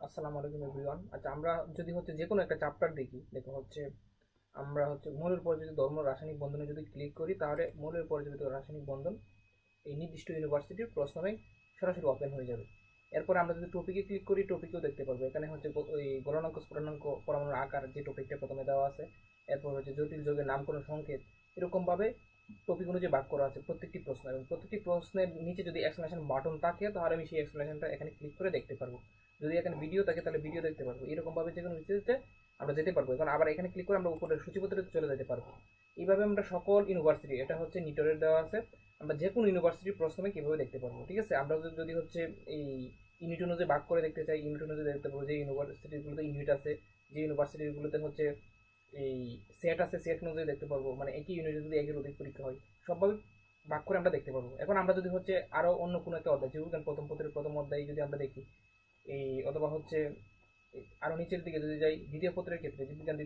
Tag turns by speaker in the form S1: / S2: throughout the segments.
S1: আসসালামু আলাইকুম এভরিওয়ান। আচ্ছা, আমরা যদি যে কোনো একটা চ্যাপ্টার দেখি, দেখো আমরা মৌলের পর্যায়িত ধর্ম রাসায়নিক বন্ধনে যদি ক্লিক করি, তাহলে মৌলের পর্যায়িত রাসায়নিক বন্ধন এই নির্দিষ্ট ইউনিভার্সিটির প্রশ্ন ব্যাংক সরাসরি ওপেন হয়ে যাবে। এরপর আমরা যদি টপিকে ক্লিক করি, টপিকেও দেখতে পারবো। এখানে ওই গলনাঙ্ক স্ফুটনাঙ্ক পরমাণুর আকার যে টপিকটা প্রথমে দেওয়া আছে, এরপর জটিল যৌগের নামকরণ সংকেত, এরকম ভাবে টপিক অনুযায়ী ভাগ করা আছে প্রত্যেকটি প্রশ্ন, এবং প্রত্যেকটি প্রশ্নের নিচে যদি এক্সপ্লেনেশন বাটন থাকে, তাহলে আমি সেই এক্সপ্লেনেশনটা এখানে ক্লিক করে দেখতে পারবো। যদি এখানে ভিডিও থাকে, তাহলে ভিডিও দেখতে পারবো। এরকম ভাবে যে কোনো কিছুতে আমরা যেতে পারবো। এখন আবার এখানে ক্লিক করে আমরা উপরের সূচিপত্রে চলে যেতে পারবো। এইভাবে আমরা সকল ইউনিভার্সিটি, এটা নিটরের দেওয়া আছে, আমরা যে কোনো ইউনিভার্সিটির প্রশ্নে কিভাবে দেখতে পারবো। ঠিক আছে, আমরা যদি এই ইউনিট অনুযায়ী ভাগ করে দেখতে চাই, ইউনিট অনুযায়ী দেখতে পারবো যে ইউনিভার্সিটিগুলোতে ইউনিট আছে, যে ইউনিভার্সিটিগুলোতে এই সেট আছে, সেট অনুযায়ী দেখতে পারবো। মানে একই ইউনিটে যদি একের অধিক পরীক্ষা হয়, সবভাবে ভাগ করে আমরা দেখতে পারবো। এখন আমরা যদি আরো অন্য কোনো একটা অধ্যায়, জীববিজ্ঞান প্রথম পত্রের প্রথম অধ্যায় যদি আমরা দেখি, এই অথবা আরো নিচের দিকে যদি যাই, দ্বিতীয় পত্রের ক্ষেত্রে, জীববিজ্ঞান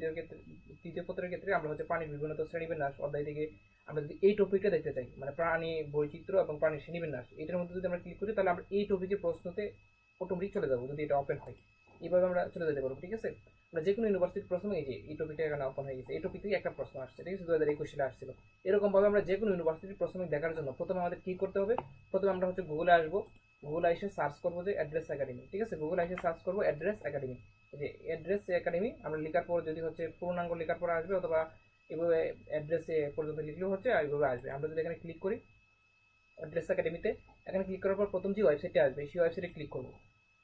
S1: তৃতীয় পত্রের ক্ষেত্রে আমরা প্রাণীর বিভিন্নতা শ্রেণীবিন্যাস অধ্যায় থেকে আমরা যদি এই টপিকটা দেখতে চাই, মানে প্রাণী বৈচিত্র্য এবং প্রাণীর শ্রেণীবিন্যাস, এটার মধ্যে যদি আমরা ক্লিক করি, তাহলে আমরা এই টপিকের প্রশ্নতে অটোমেটিক চলে যাবো, যদি এটা ওপেন হয়। এইভাবে আমরা চলে যেতে পারবো। ঠিক আছে, আমরা যে কোনো ইউনিভার্সিটির প্রশ্ন, এই যে এই টপিকটা এখানে ওপেন হয়ে গেছে, এই টপিক থেকে একটা প্রশ্ন আসছে। ঠিক আছে, 2021 সালে আসছিল। এরকম ভাবে আমরা যে কোনো ইউনিভার্সিটির প্রশ্ন দেখার জন্য প্রথমে আমাদের কি করতে হবে? প্রথমে আমরা গুগলে আসবো। গুগল এসে সার্চ করবো যে অ্যাড্রেস একাডেমি। ঠিক আছে, গুগল এসে সার্চ করবো অ্যাড্রেস একাডেমি। যে অ্যাড্রেস একাডেমি আমরা লেখার পর যদি পূর্ণাঙ্গ লেখার পর আসবে, অথবা এভাবে অ্যাড্রেস পর্যন্ত লিখলেও এইভাবে আসবে। আমরা যদি এখানে ক্লিক করি অ্যাড্রেস একাডেমিতে, এখানে ক্লিক করার পর প্রথম যে ওয়েবসাইটে আসবে, সেই ওয়েবসাইটে ক্লিক করবো।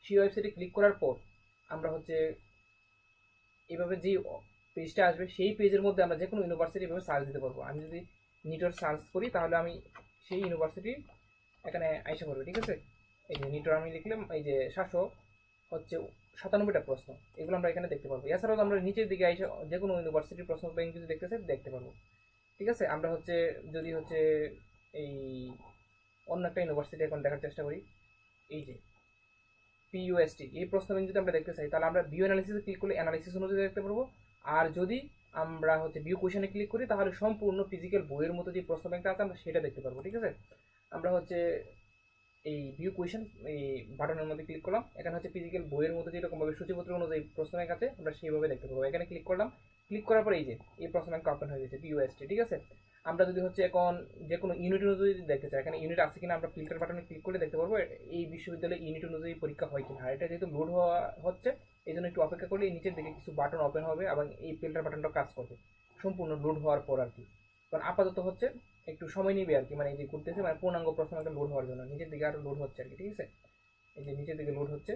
S1: সেই ওয়েবসাইটে ক্লিক করার পর আমরা এইভাবে যে পেজটা আসবে, সেই পেজের মধ্যে আমরা যে কোনো ইউনিভার্সিটি এভাবে সার্চ দিতে পারবো। আমি যদি নিটর সার্চ করি, তাহলে আমি সেই ইউনিভার্সিটি এখানে আইসা পড়বে। ঠিক আছে, এই যে নিটর আমি লিখলাম, এই যে 797টা প্রশ্ন, এগুলো আমরা এখানে দেখতে পারবো। এছাড়াও আমরা নিচের দিকে আইসা যে কোনো ইউনিভার্সিটির প্রশ্ন ব্যাংক যদি দেখতে চাই, দেখতে পারবো। ঠিক আছে, আমরা যদি এই অন্য একটা ইউনিভার্সিটি এখন দেখার চেষ্টা করি, এই যে পিইউএসটি, এই প্রশ্ন ব্যাংক যদি আমরা দেখতে চাই, তাহলে আমরা ভিউ অ্যানালিসিসে ক্লিক করলে অ্যানালিসিস অনুযায়ী দেখতে পারবো। আর যদি আমরা ভিউ কোয়েশনে ক্লিক করি, তাহলে সম্পূর্ণ ফিজিক্যাল বইয়ের মতো যে প্রশ্ন ব্যাংকটা আছে, আমরা সেটা দেখতে পারবো। ঠিক আছে, আমরা এই ভিউ কোয়েশন এই বাটনের মধ্যে ক্লিক করলাম। এখানে ফিজিক্যাল বইয়ের মতো যেরকম ভাবে সূচিপত্র অনুযায়ী প্রশ্ন ব্যাংক আছে, আমরা সেইভাবে দেখতে পাবো। এখানে ক্লিক করলাম। ক্লিক করার পর এই যে এই প্রশ্ন ব্যাংকটা ওপেন হয়ে গেছে, পিইউএসটি। ঠিক আছে, আমরা যদি এখন যে কোনো ইউনিট অনুযায়ী যদি দেখতে চাই, এখানে ইউনিট আছে কিনা আমরা ফিল্টার বাটনে ক্লিক করলে দেখতে পারবো এই বিশ্ববিদ্যালয়ে ইউনিট অনুযায়ী পরীক্ষা হয় কিনা। আর এটা যেহেতু লোড হওয়া হচ্ছে, এই জন্য একটু অপেক্ষা করলে এই নিচের দিকে কিছু বাটন ওপেন হবে এবং এই ফিল্টার বাটনটা কাজ করবে সম্পূর্ণ লোড হওয়ার পর আর কি। কারণ আপাতত একটু সময় নিবে আর কি, মানে এই যে করতেছে, মানে পূর্ণাঙ্গ প্রশ্ন একটা লোড হওয়ার জন্য নিচের দিকে আরো লোড হচ্ছে আর কি। ঠিক আছে, এই যে নিচের দিকে লোড হচ্ছে,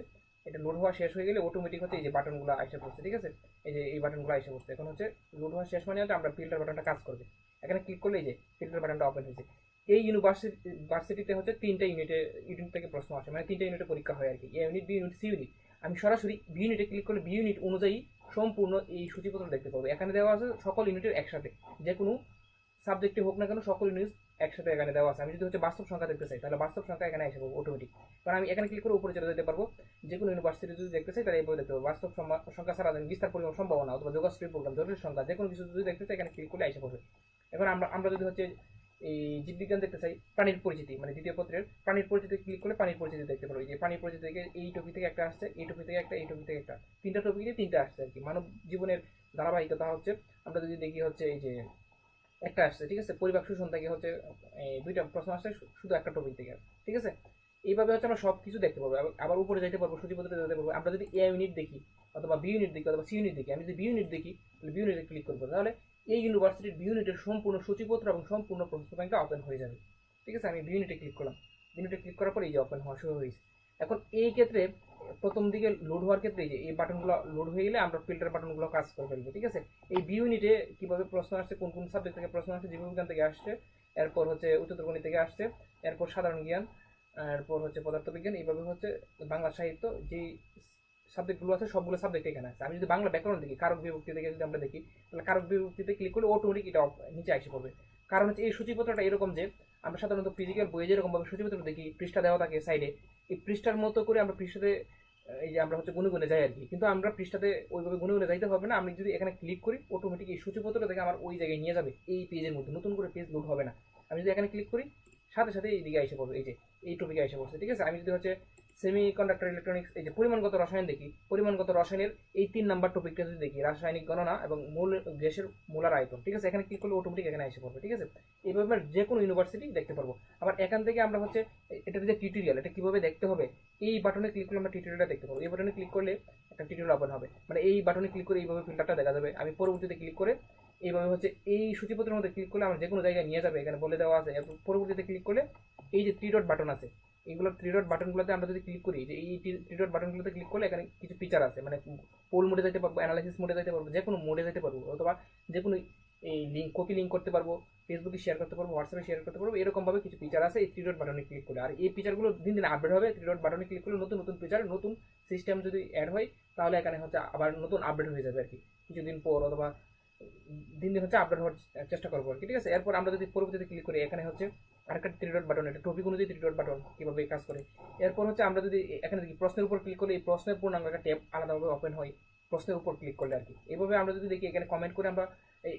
S1: এটা লোড হওয়া শেষ হয়ে গেলে অটোমেটিক এই যে বাটনগুলো আইসা পড়ছে। ঠিক আছে, এই যে এই বাটনগুলো আইসা পড়ছে। এখন লোড হওয়া শেষ, মানে আমরা ফিল্টার বাটনটা কাজ করবে। এখানে ক্লিক করলে এই যে ফিল্টার বাটনটা ওপেন হয়েছে। এই ইউনিভার্সিটিতে তিনটা ইউনিট থেকে প্রশ্ন আসে, মানে তিনটা ইউনিটে পরীক্ষা হয় আর কি, A unit, B unit, C unit. আমি সরাসরি বি ইউনিটে ক্লিক করলে বি ইউনিট অনুযায়ী সম্পূর্ণ এই সূচিপত্র দেখতে পাবো। এখানে দেওয়া আছে সকল ইউনিটের একসাথে, যে কোনো সাবজেক্টে হোক না কেন, সকল নিউজ একসাথে এখানে দেওয়া আছে। আমি যদি বাস্তব সংখ্যা দেখতে চাই, তাহলে বাস্তব সংখ্যা এখানে এসে পাবো অটোমেটিক। কারণ আমি এখানে ক্লিক করে উপরে চলে যেতে পারবো। যে কোনো ইউনিভার্সিটি যদি দেখতে চাই, তাহলে এইভাবে দেখতে পাবো। বাস্তব সংখ্যা ছাড়া বিস্তার পরিমাণ সম্ভাবনা, অথবা যোগাশ্রী প্রোগ্রাম, জটিল সংখ্যা, যে কোনো কিছু যদি দেখতে চাই, এখানে ক্লিক করলে এসে পড়বে। এখন আমরা আমরা যদি এই জীববিজ্ঞান দেখতে চাই, প্রাণীর পরিচিতি, মানে দ্বিতীয় পত্রের প্রাণীর পরিচিতি ক্লিক করলে প্রাণীর পরিচিতি দেখতে পারবো। এই যে প্রাণীর পরিচিতি থেকে এই টপিক থেকে একটা আসছে, এই টপিক থেকে একটা, এই টপিক থেকে একটা, তিনটা টপিকে তিনটা আসছে আর কি। মানব জীবনের ধারাবাহিকতা আমরা যদি দেখি এই যে একটা আসছে। ঠিক আছে, পরিবার শোষণ থেকে দুইটা প্রশ্ন আসছে শুধু একটা টপিক থেকে। ঠিক আছে, এইভাবে আমরা সবকিছু দেখতে পারবো। আবার উপরে যাইতে পারবো, সূচিপত্রে যেতে পারবো। আমরা যদি এ ইউনিট দেখি, অথবা বি ইউনিট দেখি, অথবা সি ইউনিট দেখি, আমি যদি বি ইউনিট দেখি, তাহলে বি ইউনিটে ক্লিক করবো। তাহলে এই ইউনিভার্সিটির বি ইউনিটের সম্পূর্ণ সূচিপত্র এবং সম্পূর্ণ প্রশ্ন ব্যাংকটা ওপেন হয়ে যাবে। ঠিক আছে, আমি বি ইউনিটে ক্লিক করলাম। বি ইউনিটে ক্লিক করার পর এই যে ওপেন হওয়া শুরু হয়েছে। এখন এই ক্ষেত্রে প্রথম দিকে লোড হওয়ার ক্ষেত্রে এই যে এই বাটনগুলো লোড হয়ে গেলে আমরা ফিল্টার বাটনগুলো কাজ করে ফেলবে। ঠিক আছে, এই বি ইউনিটে কিভাবে প্রশ্ন আসছে, কোন কোন সাবজেক্ট থেকে প্রশ্ন আসছে, জীববিজ্ঞান থেকে আসছে, এরপর উচ্চতর গণিত থেকে আসছে, এরপর সাধারণ জ্ঞান, এরপর পদার্থবিজ্ঞান, এইভাবে বাংলা সাহিত্য, যে সাবজেক্টগুলো আছে সবগুলো সাবজেক্ট এখানে আছে। আমি যদি বাংলা ব্যাকরণ দেখি, কারক বিভক্তি থেকে যদি আমরা দেখি, তাহলে কারক বিভক্তিতে ক্লিক করলে অটোমেটিক এটা নিচে আসে পড়বে। কারণ এই সূচিপত্রটা এরকম যে আমরা সাধারণত ফিজিক্যাল বইয়ে যেরকম ভাবে সূচিপত্র দেখি, পৃষ্ঠা দেওয়া থাকে সাইডে, এই পৃষ্ঠার মতো করে আমরা পৃষ্ঠাতে এই যে আমরা গুনে গুনে যাই আর কি। কিন্তু আমরা পৃষ্ঠাতে ওইভাবে গুনে গুনে যাইতে হবে না। আমি যদি এখানে ক্লিক করি, অটোমেটিক এই সূচিপত্রটা থেকে আমার ওই জায়গায় নিয়ে যাবে, এই পেজের মধ্যে নতুন করে পেজ লোড হবে না। আমি যদি এখানে ক্লিক করি, সাথে সাথে এই দিকে এসে পড়বে, এই যে এই টপিকে এসে পড়ছে। ঠিক আছে, আমি যদি সেমিকন্ডাক্টর ইলেকট্রনিক্স, এই যে পরিমাণগত রসায়ন দেখি, পরিমাণগত রসায়নের এই 3 নাম্বার টপিকটা যদি দেখি, রাসায়নিক গণনা এবং মূল গ্যাসের মোলার আয়তন, ঠিক আছে, এখানে ক্লিক করলে অটোমেটিক এখানে এসে পড়বে, ঠিক আছে। এইভাবে আমরা যে কোনো ইউনিভার্সিটি দেখতে পারবো। আবার এখান থেকে আমরা হচ্ছে এটার যে টিউটোরিয়াল, এটা কিভাবে দেখতে হবে, এই বাটনে ক্লিক করলে আমরা টিউটোরিয়ালটা দেখতে পারবো। এই বাটনে ক্লিক করলে একটা টিউটোরিয়াল ওপেন হবে, মানে এই বাটনে ক্লিক করে এইভাবে ফিল্টারটা দেখা যাবে। আমি পরবর্তীতে ক্লিক করে এইভাবে হচ্ছে এই সূচিপত্রের মধ্যে ক্লিক করলে আমরা যে কোনো জায়গায় নিয়ে যাবে, এখানে বলে দেওয়া আছে। পরবর্তীতে ক্লিক করলে এই যে 3 ডট বাটন আছে, এইগুলো 3 ডট বাটনগুলোতে আমরা যদি ক্লিক করি, যে এই 3 ডট বাটনগুলোতে ক্লিক করলে এখানে কিছু ফিচার আছে, মানে পোল মোডে যেতে পারবো, অ্যানালাইসিস মোডে যেতে পারবো, যে কোনো মোডে যেতে পারবো, অথবা যে কোনো এই কপি লিঙ্ক করতে পারবো, ফেসবুকে শেয়ার করতে পারবো, হোয়াটসঅ্যাপে শেয়ার করতে পারবো, এরকম ভাবে কিছু ফিচার আছে এই 3 ডট বাটনে ক্লিক করলে। আর এই ফিচারগুলো দিন দিন আপডেট হবে। 3 ডট বাটনে ক্লিক করলে নতুন নতুন ফিচার, নতুন সিস্টেম যদি অ্যাড হয়, তাহলে এখানে হচ্ছে আবার নতুন আপডেট হয়ে যাবে আর কি, কিছুদিন পর, অথবা দিন দিন হচ্ছে আপডেট হওয়ার চেষ্টা করবো আর কি, ঠিক আছে। এরপর আমরা যদি পরবর্তীতে ক্লিক করি, এখানে হচ্ছে আরেকটা 3 ডট বাটন, এটা টপিক অনুযায়ী 3 ডট বাটন কিভাবে কাজ করে। এরপর হচ্ছে আমরা যদি এখানে দেখি প্রশ্নের উপর ক্লিক করি, এই প্রশ্নের পূর্ণাঙ্গ একটা ট্যাব আলাদাভাবে ওপেন হয় প্রশ্নের উপর ক্লিক করলে আর কি। এইভাবে আমরা যদি দেখি, এখানে কমেন্ট করে আমরা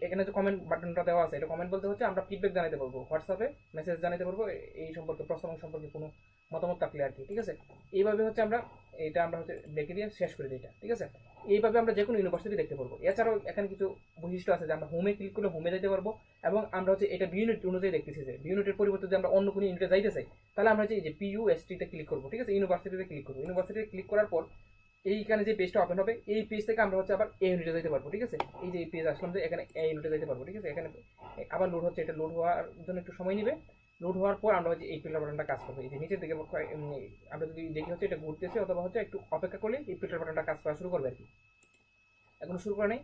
S1: এখানে যে কমেন্ট বাটনটা দেওয়া আছে, এটা কমেন্ট বলতে হচ্ছে আমরা ফিডব্যাক জানাতে পারবো, হোয়াটসঅ্যাপে মেসেজ জানাতে পারবো এই সম্পর্কে, প্রশ্ন সম্পর্কে কোনো মতামত থাকলে আর কি, ঠিক আছে। এইভাবে হচ্ছে আমরা এটা আমরা হচ্ছে দেখে দিয়ে শেষ করে দিই এটা, ঠিক আছে। এইভাবে আমরা যে কোনো ইউনিভার্সিটি দেখতে পারবো। এছাড়াও এখানে কিছু বৈশিষ্ট্য আছে যে আমরা হোমে ক্লিক করলে হোমে যেতে পারবো, এবং আমরা হচ্ছে এটা বি ইউনিট অনুযায়ী দেখতেছি, যে বি ইউনিটের পরিবর্তে যদি আমরা অন্য কোনো ইউনিটে যাইতে চাই, তাহলে আমরা হচ্ছে এই যে পিইউএসটি তে ক্লিক করবো, ঠিক আছে, ইউনিভার্সিটিতে ক্লিক করবো। ইউনিভার্সিটিতে ক্লিক করার পর এইখানে যে পেজটা ওপেন হবে, এই পেজ থেকে আমরা হচ্ছে আবার এই ইউনিটে যেতে পারবো, ঠিক আছে। এই যে এই পেজ আসলাম, যে এখানে এই ইউনিটে যেতে পারবো, ঠিক আছে। এখানে আবার লোড হচ্ছে, এটা লোড হওয়ার জন্য একটু সময় নেবে। লোড হওয়ার পর আমরা হচ্ছে এই ফিল্টার বাটনটা কাজ করবে, এই যে নিচের দিকে আমরা যদি দেখি হচ্ছে এটা ঘুরতেছে, অথবা হচ্ছে একটু অপেক্ষা করলে এই ফিল্টার বাটনটা কাজ করা শুরু করবে আর কি। এখন শুরু করে নেই,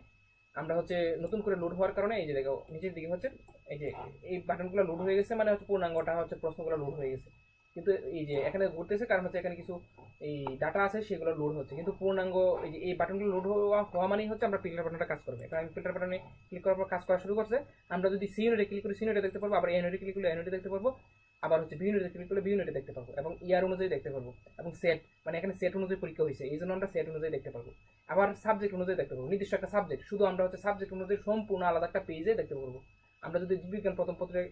S1: আমরা হচ্ছে নতুন করে লোড হওয়ার কারণে এই যে দেখো নিচের দিকে হচ্ছে এই যে এই বাটনগুলো লোড হয়ে গেছে, মানে হচ্ছে পূর্ণাঙ্গটা হচ্ছে প্রশ্নগুলো লোড হয়ে গেছে। কিন্তু এই যে এখানে ঘুরতেছে কারণ হচ্ছে এখানে কিছু এই ডাটা আছে, সেগুলো লোড হচ্ছে, কিন্তু পূর্ণাঙ্গ এই যে এই বাটনগুলো লোড হওয়া মানেই হচ্ছে আমরা ফিল্টার বাটনটা কাজ করবে। এখন আমি ফিল্টার বাটনে ক্লিক করার পর কাজ করা শুরু করছে। আমরা যদি সি ইউনিটে ক্লিক করি, সি ইউনিটে দেখতে পারবো, আবার এ ইউনিটে ক্লিক করলে এ ইউনিটে দেখতে পারবো, আবার হচ্ছে বি ইউনিটে ক্লিক করলে বি ইউনিটে দেখতে পারবো, এবং ইয়ার অনুযায়ী দেখতে পারবো, এবং সেট মানে এখানে সেট অনুযায়ী পরীক্ষা হয়েছে, এই জন্য আমরা সেট অনুযায়ী দেখতে পারবো। আবার সাবজেক্ট অনুযায়ী দেখতে পারবো, নির্দিষ্ট একটা সাবজেক্ট, শুধু আমরা হচ্ছে সাবজেক্ট অনুযায়ী সম্পূর্ণ আলাদা একটা পেজে দেখতে পারবো। আমরা যদি জীববিজ্ঞান প্রথম পত্রের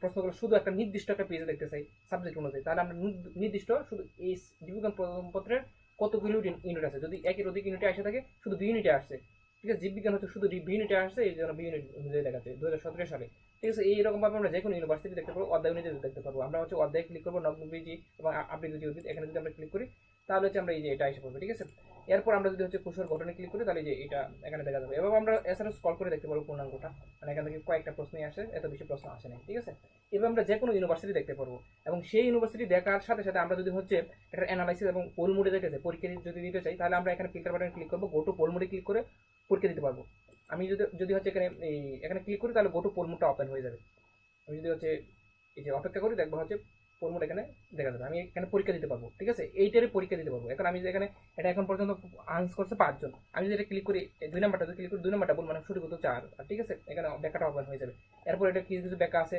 S1: প্রশ্নগুলো শুধু একটা নির্দিষ্ট একটা পেজে দেখতে চাই সাবজেক্ট অনুযায়ী, তাহলে আমরা নির্দিষ্ট শুধু এই জীববিজ্ঞান প্রথম পত্রের কতগুলো ইউনিট আছে, যদি একের অধিক ইউনিটে আসে থাকে, শুধু বি ইউনিটে আসছে, ঠিক আছে, জীববিজ্ঞান হচ্ছে শুধু বি ইউনিটে আসছে, এই জন্য বি ইউনিট অনুযায়ী দেখাচ্ছে 2017 সালে, ঠিক আছে। এইরকম ভাবে আমরা যে কোনো ইউনিভার্সিটি দেখতে পারবো, অধ্যায় অনুযায়ী দেখতে পারবো। আমরা হচ্ছে অধ্যায় ক্লিক করবো, নগ্নবীজি এবং আবৃত্তি উদ্ভিদ, এখানে যদি আমরা ক্লিক করি, তাহলে হচ্ছে আমরা এই যে এটা এসে পড়বে, ঠিক আছে। এরপর আমরা যদি হচ্ছে কোষের গঠনে ক্লিক করি, তাহলে যে এটা এখানে দেখা যাবে, এবং আমরা এছাড়া স্ক্রল করে দেখতে পারবো পূর্ণাঙ্গটা, মানে এখান থেকে কয়েকটা প্রশ্নই আসে, এত বেশি প্রশ্ন আসে না, ঠিক আছে। এবার আমরা যে কোনো ইউনিভার্সিটি দেখতে পারবো, এবং সেই ইউনিভার্সিটি দেখার সাথে সাথে আমরা যদি হচ্ছে এটা অ্যানালাইসিস এবং পোল মোডে যেতে চাই, পরীক্ষা যদি দিতে চাই, তাহলে আমরা এখানে ফিল্টার বাটনে ক্লিক করবো, গো টু পোল মোডে ক্লিক করে পরীক্ষা দিতে পারবো। আমি যদি হচ্ছে এখানে ক্লিক করি, তাহলে গো টু পোল মোডটা ওপেন হয়ে যাবে। আমি যদি হচ্ছে এই যে অপেক্ষা করি, দেখবো হচ্ছে পোল মোড এখানে দেখা যাবে, আমি এখানে পরীক্ষা দিতে পারবো, ঠিক আছে, এইটারই পরীক্ষা দিতে পারবো। এখন আমি যে এখানে এটা এখন পর্যন্ত আনসার করছে 5 জন, আমি যদি এটা ক্লিক করি 2 নাম্বারটা ক্লিক করি, 2 নাম্বারটা বল মানে সঠিক উত্তর 4, ঠিক আছে, এখানে ব্যাখ্যাটা ওপেন হয়ে যাবে। এরপর এটা কিছু কিছু ব্যাখ্যা আছে,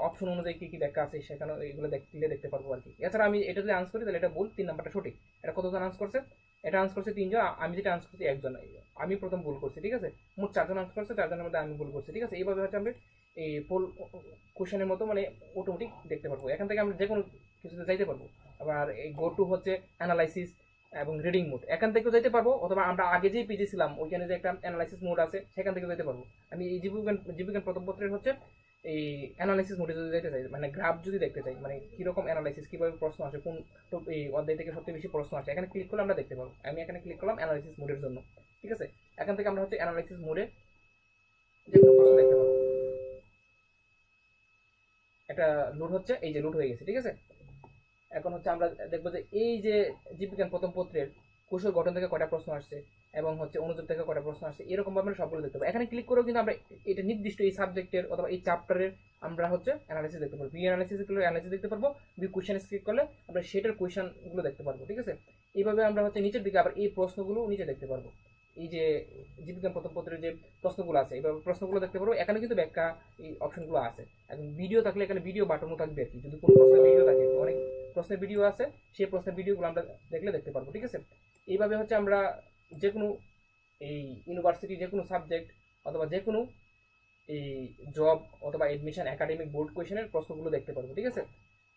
S1: অপশন অনুযায়ী কি কি ব্যাখ্যা আছে সেখানে এগুলো দেখতে পারবো আর কি। এছাড়া আমি এটা যদি আনসার করি, তাহলে এটা ভুল, 3 নাম্বারটা সঠিক। এটা কতজন আনসার করছে, এটা আনসার করছে 3 জন, আমি যেটা আনসার করছি 1 জন, আমি প্রথম ভুল করছি, ঠিক আছে। মোট 4 জন আনসার করছে, 4 জনের মধ্যে আমি ভুল করছি, ঠিক আছে। এইভাবে হচ্ছে আমরা এই পোল কোশ্চেনের মতো মানে অটোমেটিক দেখতে পারবো। এখান থেকে আমরা যে কোনো কিছুতে যাইতে পারবো। আবার এই গো টু হচ্ছে অ্যানালাইসিস এবং রিডিং মোড, এখান থেকেও যেতে পারবো, অথবা আমরা আগে যেই পেজে ছিলাম ওইখানে যে একটা অ্যানালাইসিস মোড আছে, সেখান থেকে যেতে পারবো। আমি এই জীববিজ্ঞান প্রথম পত্রের হচ্ছে এই অ্যানালাইসিস মোডে যদি যেতে চাই, মানে গ্রাফ যদি দেখতে চাই, মানে কিরকম অ্যানালাইসিস, কিভাবে প্রশ্ন আসে, কোন এই অধ্যায় থেকে সবচেয়ে বেশি প্রশ্ন আসে, এখানে ক্লিক করলে আমরা দেখতে পারবো। আমি এখানে ক্লিক করলাম অ্যানালাইসিস মোডের জন্য, ঠিক আছে। এখান থেকে আমরা হচ্ছে অ্যানালাইসিস মোডে যে কোনো প্রশ্ন দেখতে পারবো। একটা লোড হচ্ছে, এই যে লোড হয়ে গেছে, ঠিক আছে। এখন হচ্ছে আমরা দেখবো যে এই যে জীববিজ্ঞান প্রথম পত্রের কোষের গঠন থেকে কয়টা প্রশ্ন আসছে, এবং হচ্ছে অনুযোগ থেকে কয়টা প্রশ্ন আসছে, এরকম ভাবে আমরা সবগুলো দেখতে পাবো। এখানে ক্লিক করেও কিন্তু আমরা এটা নির্দিষ্ট এই সাবজেক্টের অথবা এই চ্যাপ্টারের আমরা হচ্ছে অ্যানালাইসিস দেখতে পারবো। বি অ্যানালাইসিস করলে অ্যানালাইসিস দেখতে পারবো, বি কোশ্চেন ক্লিক করলে আমরা সেটার কোশ্চেন গুলো দেখতে পারবো, ঠিক আছে। এইভাবে আমরা হচ্ছে নিচের দিকে আবার এই প্রশ্নগুলো নিচে দেখতে পারবো। এই যে জীববিজ্ঞান প্রথম পত্রের যে প্রশ্নগুলো আছে, এইভাবে প্রশ্নগুলো দেখতে পারবো। এখানে কিন্তু ব্যাখ্যা এই অপশনগুলো আছে, এবং ভিডিও থাকলে এখানে ভিডিও বাটনও থাকবে আর কি, যদি কোনো প্রশ্নের ভিডিও থাকে, অনেক প্রশ্নের ভিডিও আছে, সেই প্রশ্নের ভিডিওগুলো আমরা দেখতে পারবো, ঠিক আছে। এইভাবে হচ্ছে আমরা যে কোনো এই ইউনিভার্সিটি যে কোনো সাবজেক্ট অথবা যে কোনো এই জব অথবা এডমিশন একাডেমিক বোর্ড কোয়েশনের প্রশ্নগুলো দেখতে পারবো, ঠিক আছে।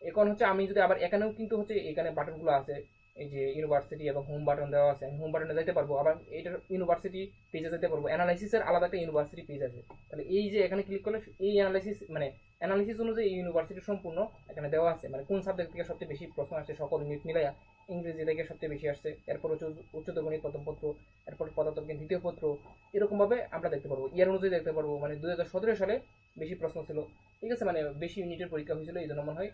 S1: এখন হচ্ছে আমি যদি আবার এখানেও কিন্তু হচ্ছে এখানে বাটনগুলো আছে, এই যে ইউনিভার্সিটি এবং হোম বাটন দেওয়া আছে, আমি হোম বাটনে যেতে পারবো, আবার এটার ইউনিভার্সিটি পেজে যেতে পারবো। অ্যানালাইসিসের আলাদা একটা ইউনিভার্সিটি পেজ আছে, তাহলে এই যে এখানে ক্লিক করলে এই অ্যানালাইসিস মানে অ্যানালিসিস অনুযায়ী এই ইউনিভার্সিটি সম্পূর্ণ এখানে দেওয়া আছে, মানে কোন সাবজেক্ট থেকে সবচেয়ে বেশি প্রশ্ন আসছে সকল ইউনিট মিলাইয়া ইংরেজি থেকে সবচেয়ে বেশি আসছে, এরপর হচ্ছে উচ্চতর গণিত প্রথম পত্র, এরপর পদার্থবিজ্ঞান দ্বিতীয় পত্র, এরকম ভাবে আমরা দেখতে পারবো। ইয়ার অনুযায়ী দেখতে পারবো, মানে 2017 সালে বেশি প্রশ্ন ছিল, ঠিক আছে, মানে বেশি ইউনিটের পরীক্ষা হয়েছিল, এই জন্য মনে হয়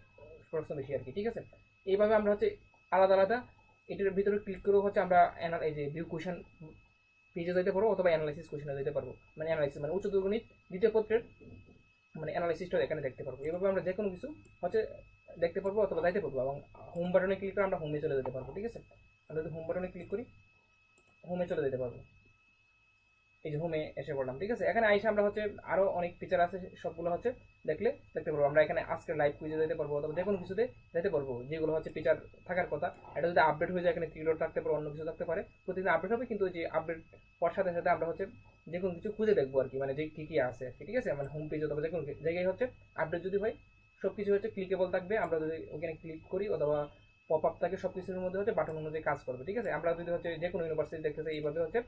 S1: প্রশ্ন বেশি আর কি, ঠিক আছে। এইভাবে আমরা হচ্ছে আলাদা আলাদা এটার ভিতরে ক্লিক করেও হচ্ছে আমরা এই যে ভিউ কোয়েশন পেজে যেতে পারবো, অথবা অ্যানালাইসিস কোয়েশনে যেতে পারবো, মানে অ্যানালাইসিস মানে উচ্চতর গণিত দ্বিতীয় পত্রের মানে অ্যানালাইসিসটা এখানে দেখতে পারবো। এইভাবে আমরা যে কোনো কিছু হচ্ছে দেখতে পারবো অথবা যাইতে পারবো, এবং হোম বাটনে ক্লিক করে আমরা হোমে চলে যেতে পারবো, ঠিক আছে। আমরা যদি হোম বাটনে ক্লিক করি হোমে চলে যেতে পারবো, এই যে হোমে এসে পড়লাম, ঠিক আছে। এখানে আইসা আমরা হচ্ছে আরো অনেক ফিচার আছে, সবগুলো হচ্ছে দেখতে পারবো। আমরা এখানে আজকে লাইভ কুইজে যেতে পারবো, অথবা যে কোনো কিছুতে যেতে পারবো, যেগুলো হচ্ছে ফিচার থাকার কথা। এটা যদি আপডেট হয়ে যায় এখানে থ্রি থাকতে পারে, অন্য কিছু থাকতে পারে, প্রতিদিন আপডেট হবে, কিন্তু যে আপডেট হওয়ার সাথে সাথে আমরা হচ্ছে যে কোনো কিছু খুঁজে দেখবো আর কি, মানে যে কি কি আছে আর কি, ঠিক আছে। মানে হোম পেজ অথবা যে কোনো জায়গায় হচ্ছে আপডেট যদি হয় সবকিছু হচ্ছে ক্লিকেবল থাকবে, আমরা যদি ওখানে ক্লিক করি অথবা পপ আপ থাকে, সবকিছুর মধ্যে হচ্ছে বাটন অনুযায়ী কাজ করবে, ঠিক আছে। আমরা যদি হচ্ছে যে কোনো ইউনিভার্সিটি দেখতে চাই এইভাবে হচ্ছে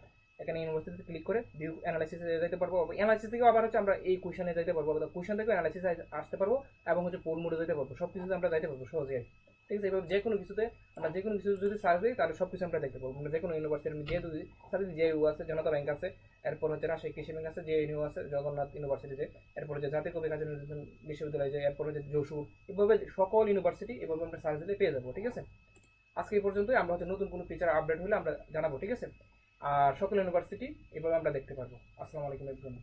S1: এখানে ইউনিভার্সিটিতে ক্লিক করে ভিউ অ্যানালাইসিসে যেতে পারবো, অ্যানালাইসিস থেকেও আবার হচ্ছে আমরা এই কোয়েশনে যেতে পারবো, কোয়েশন থেকে অ্যানালাইসিস আসতে পারবো, এবং হচ্ছে পোল মোডে যেতে পারবো, সব কিছুতে আমরা যাইতে পারবো সহজে আর কি, ঠিক আছে। এভাবে যে কোনো কিছুতে আমরা যে কোনো কিছু যদি সার্চ দিই তাহলে সব কিছু আমরা দেখতে পারবো। আমরা যে কোনো ইউনিভার্সিটি যেহেতু সার্চ দিই, জেইউ আছে, জনতা ব্যাংক আছে, এরপর হচ্ছে রাজশাহী কৃষি ব্যাংক আছে, জেএনইউ আছে, জগন্নাথ ইউনিভার্সিটিতে, এরপর হচ্ছে জাতীয় কবি কাজী নজরুল ইসলাম বিশ্ববিদ্যালয়, এরপর হচ্ছে যশোর, এভাবে সকল ইউনিভার্সিটি এভাবে আমরা সার্চ দিলে পেয়ে যাবো, ঠিক আছে। আজকে এই পর্যন্তই, আমরা হচ্ছে নতুন কোনো ফিচার আপডেট হলে আমরা জানাবো, ঠিক আছে। আর সকল ইউনিভার্সিটি এভাবে আমরা দেখতে পারবো। আসসালামু আলাইকুম এভরিওয়ান।